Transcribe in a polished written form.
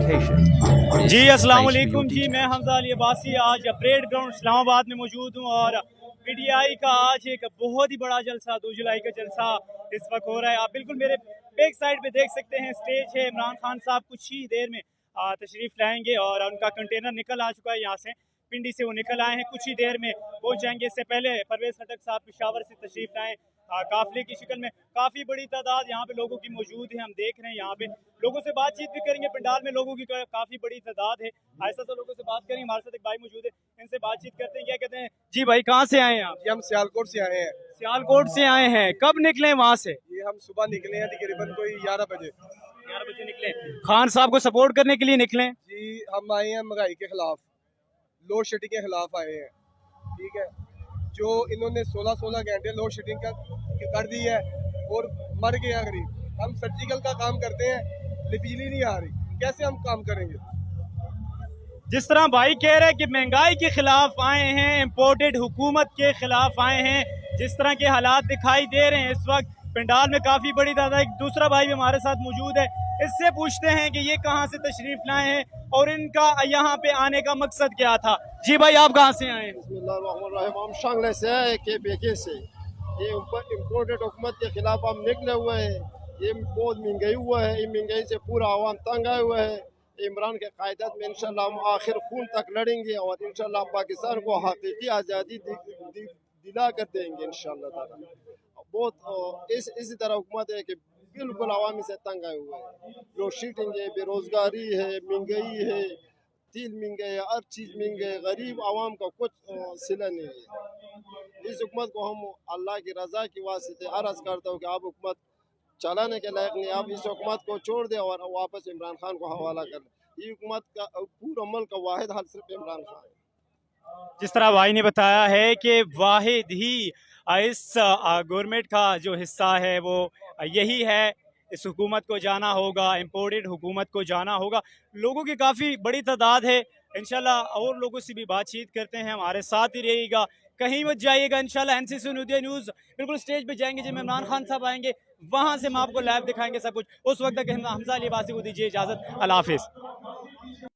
जी अस्सलाम वालेकुम जी, मैं हमजा अली अब्बासी आज परेड ग्राउंड इस्लामाबाद में मौजूद हूँ और पीटीआई का आज एक बहुत ही बड़ा जलसा 2 जुलाई का जलसा इस वक्त हो रहा है। आप बिल्कुल मेरे बैक साइड पे देख सकते हैं, स्टेज है। इमरान खान साहब कुछ ही देर में तशरीफ लाएंगे और उनका कंटेनर निकल आ चुका है। यहाँ से पिंडी से वो निकल आए हैं, कुछ ही देर में पहुँच जाएंगे। इससे पहले परवेज खटक साहब पेशावर से तशरीफ लाए काफिले की शक्ल में। काफ़ी बड़ी तादाद यहाँ पे लोगों की मौजूद है। हम देख रहे हैं यहाँ पे लोगों से बातचीत भी करेंगे। पंडाल में लोगों की काफ़ी बड़ी तादाद है। ऐसा तो लोगों से बात करेंगे। हमारे साथ एक भाई मौजूद है, इनसे बातचीत करते हैं। क्या कहते हैं जी भाई, कहाँ से आए हैं आप? जी हम सियालकोट से आए हैं। सियालकोट से आए हैं, कब निकले वहाँ से? ये हम सुबह निकले हैं तकरीबन कोई 11 बजे। 11 बजे निकले, खान साहब को सपोर्ट करने के लिए निकले? जी हम आए हैं महंगाई के खिलाफ, लोड शेडिंग के खिलाफ आए हैं। ठीक है, जो इन्होंने 16 घंटे लोड शेडिंग कर दी है और मर गया गरीब। हम सर्जिकल का काम करते हैं, बिजली नहीं आ रही, कैसे हम काम करेंगे? जिस तरह भाई कह रहे हैं कि महंगाई के खिलाफ आए हैं, इम्पोर्टेड हुकूमत के खिलाफ आए हैं, जिस तरह के हालात दिखाई दे रहे हैं इस वक्त पंडाल में काफ़ी बड़ी तादाद। एक दूसरा भाई भी हमारे साथ मौजूद है, इससे पूछते हैं कि ये कहाँ से तशरीफ लाए हैं और इनका यहाँ पे आने का मकसद क्या था। जी भाई, आप कहाँ से आए हैं? हम शांगले से है के बेके से। ये इम्पोर्टेड हुकूमत के खिलाफ हम निकले हुए हैं। ये बहुत महंगाई हुआ है, ये महंगाई से पूरा आवाम तंग आया हुआ है। इमरान के क़यादत में इंशाल्लाह हम आखिर खून तक लड़ेंगे और इंशाल्लाह पाकिस्तान को हकीकी आज़ादी दिला कर देंगे इंशाल्लाह ताला। बहुत इसी तरह हुकूमत है कि बिल्कुल आवामी से तंग आए हुए हैं। लोड शेडिंग है, बेरोजगारी है, महंगाई है, तेल महंगा है, हर चीज़ महंगा है, गरीब आवाम का कुछ सिला नहीं है। इस हुकूमत को हम अल्लाह की रज़ा की वास्ते अर्ज़ करता हूँ कि आप हुकूमत चलाने के लायक नहीं, आप इस हुकूमत को छोड़ दें और वापस इमरान खान को हवाला कर दें। ये हुकूमत का पूरा मुल्क का वाहिद हल सिर्फ इमरान खान है। जिस तरह भाई ने बताया है कि वाहिद ही इस गवर्नमेंट का जो हिस्सा है वो यही है। इस हुकूमत को जाना होगा, इम्पोर्टेड हुकूमत को जाना होगा। लोगों की काफ़ी बड़ी तादाद है। इंशाल्लाह और लोगों से भी बातचीत करते हैं, हमारे साथ ही रहिएगा, कहीं मत जाइएगा। इंशाल्लाह एनसीसी न्यूज़ बिल्कुल स्टेज पे जाएंगे जब इमरान खान साहब आएंगे, वहाँ से हम आपको लाइव दिखाएंगे सब कुछ। उस वक्त तक हमजा अली अब्बासी को दीजिए इजाज़त। अल्लाह हाफिज़।